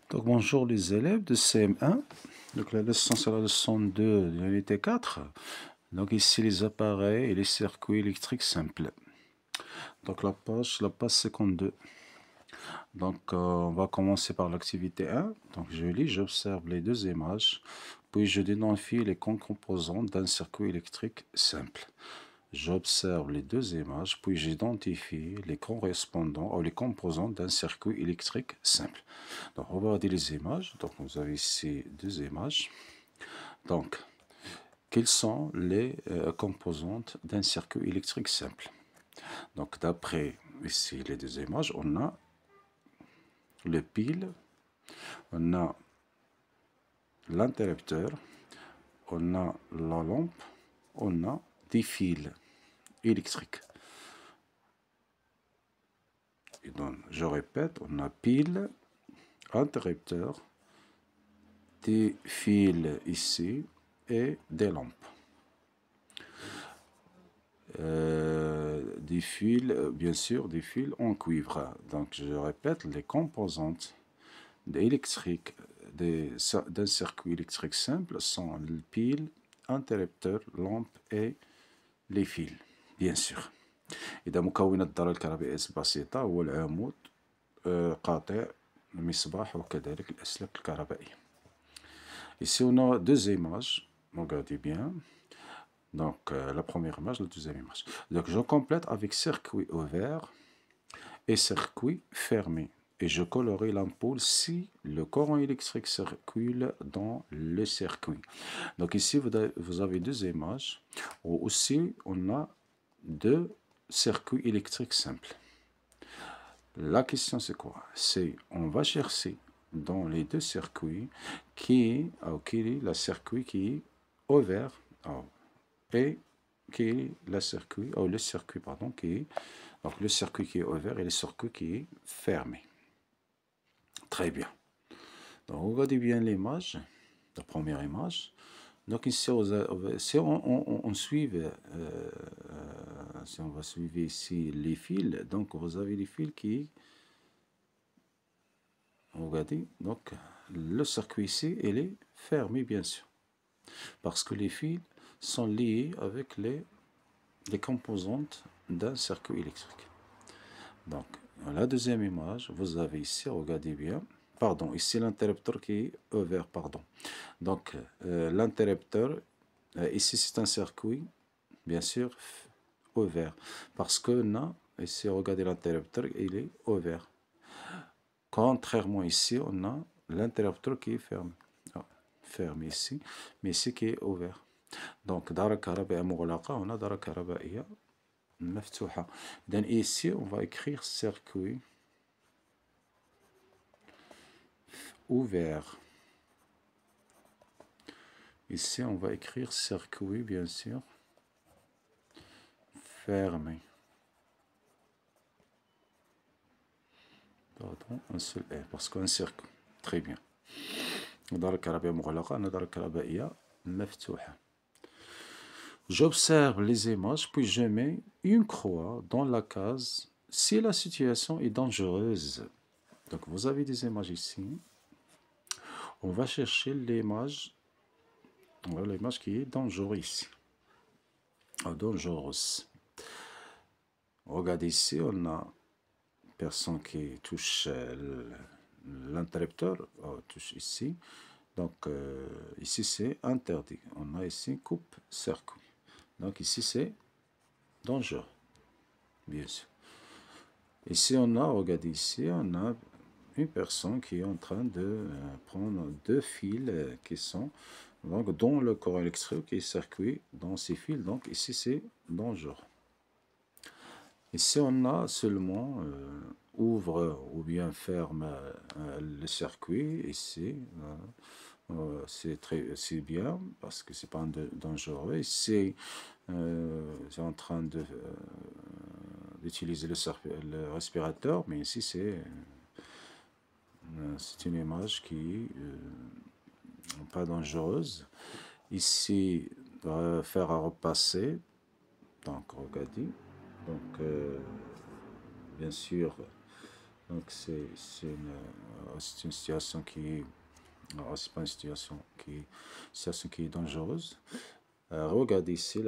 Donc bonjour les élèves de CM1. Donc la leçon c'est la leçon 2 de l'unité 4. Donc ici les appareils et les circuits électriques simples. Donc la page 52. Donc on va commencer par l'activité 1. Donc je lis, j'observe les deux images, puis je identifie les composantes d'un circuit électrique simple. J'observe les deux images, puis j'identifie les correspondants ou les composants d'un circuit électrique simple. Donc, regardez les images. Donc, vous avez ici deux images. Donc, quelles sont les composantes d'un circuit électrique simple? Donc, d'après ici les deux images, on a le pile, on a l'interrupteur, on a la lampe, on a des fils électriques. Et donc, je répète, on a pile, interrupteur, des fils ici et des lampes. Des fils, bien sûr, des fils en cuivre. Donc, je répète, les composantes électriques d'un circuit électrique simple sont le pile, interrupteur, lampe et les fils, bien sûr. إذا مكونات الدارة الكهربائية البسيطة هو العمود قاطع المصباح وكذلك الأسلاك الكهربائية. Ici on a deux images, regardez bien. Donc la première image, la deuxième image. Donc je complète avec circuit ouvert et circuit fermé. Et je colorie l'ampoule si le courant électrique circule dans le circuit. Donc ici vous avez deux images où aussi on a deux circuits électriques simples. La question c'est quoi? C'est on va chercher dans les deux circuits qui est le circuit qui est ouvert et qui est le circuit qui est donc le circuit qui est ouvert et le circuit qui est fermé. Très bien. Donc regardez bien l'image, la première image. Donc ici, si on suit, si on va suivre ici les fils, donc vous avez les fils qui, regardez, donc le circuit ici, il est fermé bien sûr, parce que les fils sont liés avec les composantes d'un circuit électrique. Donc, dans la deuxième image, vous avez ici, regardez bien, pardon, ici l'interrupteur qui est ouvert, pardon. Donc, l'interrupteur, ici c'est un circuit, bien sûr, ouvert, parce que là, ici, regardez l'interrupteur, il est ouvert. Contrairement ici, on a l'interrupteur qui est fermé. Fermé ici, mais ici qui est ouvert. Donc, دارة كهربائية مغلقة, on a دارة كهربائية مفتوحة. Donc ici, on va écrire circuit ouvert. Ici, on va écrire circuit, bien sûr, fermé. Pardon, un seul R, parce qu'un circuit. Très bien. دارة كهربائية مغلقة, on a دارة كهربائية مفتوحة. J'observe les images, puis je mets une croix dans la case si la situation est dangereuse. Donc, vous avez des images ici. On va chercher l'image, l'image qui est dangereuse ici. Dangereuse. Regardez ici, on a une personne qui touche l'interrupteur, touche ici. Donc, ici, c'est interdit. On a ici coupe-circuit. Donc, ici, c'est dangereux, bien sûr. Ici, on a, regardez ici, on a une personne qui est en train de prendre deux fils qui sont donc, dans le courant électrique qui est circuit dans ces fils. Donc, ici, c'est dangereux. Ici, on a seulement ouvre ou bien ferme le circuit. Ici, c'est bien parce que c'est pas dangereux. Ici, c'est en train d'utiliser le respirateur, mais ici, c'est une image qui est pas dangereuse. Ici, faire à repasser. Donc, regardez. Donc, bien sûr, Donc c'est une situation qui... c'est pas une situation qui est dangereuse. Regardez ici,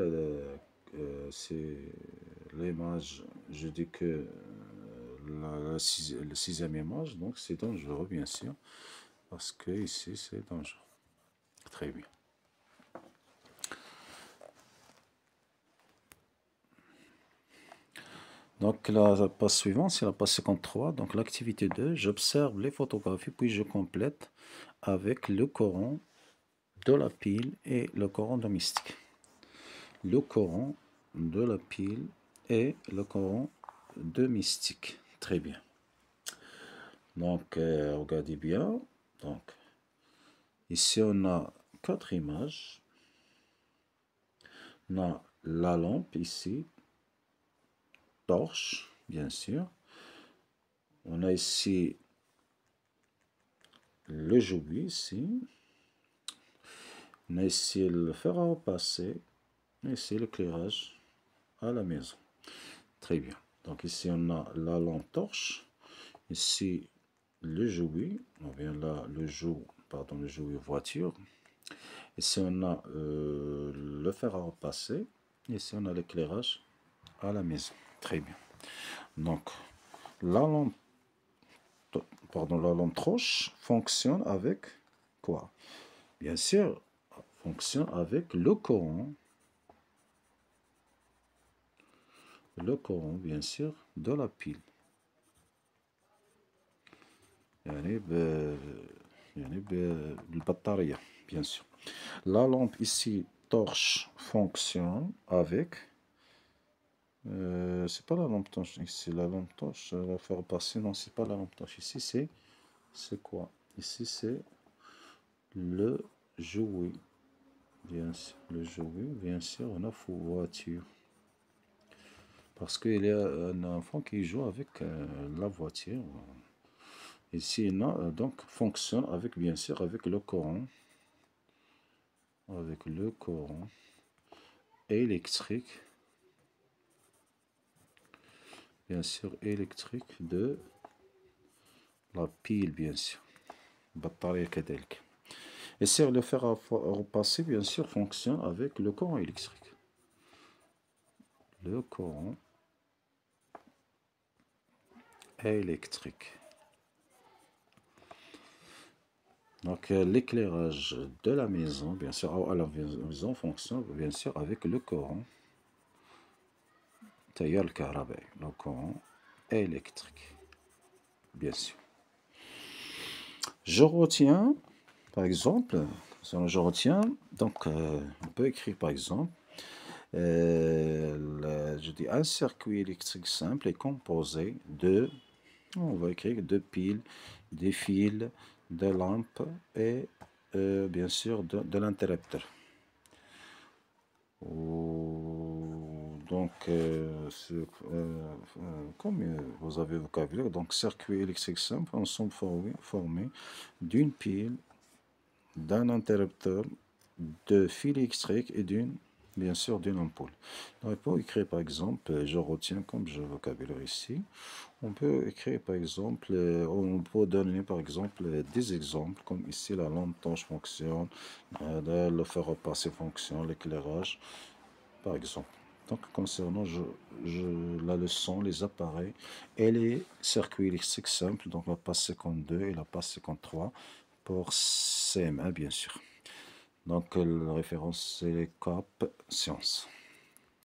c'est l'image, je dis que la sixième image, donc c'est dangereux bien sûr, parce que ici c'est dangereux. Très bien. Donc la page suivante, c'est la page 53. Donc l'activité 2, j'observe les photographies, puis je complète avec le Coran de la pile et le Coran domestique. Le Coran de la pile et le Coran de mystique. Très bien. Donc, regardez bien. Donc, ici, on a 4 images. On a la lampe ici, torche, bien sûr. On a ici le joubis ici. On a ici le fer à repasser. Et ici l'éclairage à la maison. Très bien. Donc ici, on a la lampe torche. Ici, le jouet, on vient là, le jouet voiture. Ici, on a le fer à repasser. Ici, on a l'éclairage à la maison. Très bien. Donc, la lampe torche fonctionne avec quoi? Bien sûr, fonctionne avec le Coran. Le Coran, bien sûr, de la pile. بالبطارية bien sûr. La lampe ici, torche, fonctionne avec... c'est pas la lampe torche ici, la lampe torche, on va faire passer, non, c'est pas la lampe torche ici, c'est quoi? Ici, c'est le jouet, bien sûr, le jouet, bien sûr, on a voiture. Parce qu'il y a un enfant qui joue avec la voiture. Ici, non, donc, fonctionne avec, bien sûr, avec le Coran. Avec le Coran électrique. Bien sûr, électrique de la pile, bien sûr. Batterie كذلك. Et si le fer à repasser, bien sûr, fonctionne avec le courant électrique. Le courant électrique. Donc l'éclairage de la maison, bien sûr, à la maison fonctionne bien sûr avec le courant. تيار الكهربائي, le courant électrique, bien sûr. Je retiens, par exemple, je retiens, donc on peut écrire par exemple, je dis un circuit électrique simple est composé de, on va écrire de piles, des fils, de lampes et bien sûr de l'interrupteur. Donc, comme vous avez le vocabulaire, donc circuit électrique simple, ensemble formés d'une pile, d'un interrupteur, de fil électrique et bien sûr d'une ampoule. Donc, pour écrire par exemple, je retiens comme je vocabulaire ici, on peut écrire par exemple, on peut donner par exemple des exemples, comme ici la lampe torche fonctionne, le fer à repasser fonctionne, l'éclairage, par exemple. Donc concernant la leçon, les appareils et les circuits électriques simples, donc la page 52 et la page 53 pour CM1 bien sûr. Donc la référence c'est les CAP Sciences.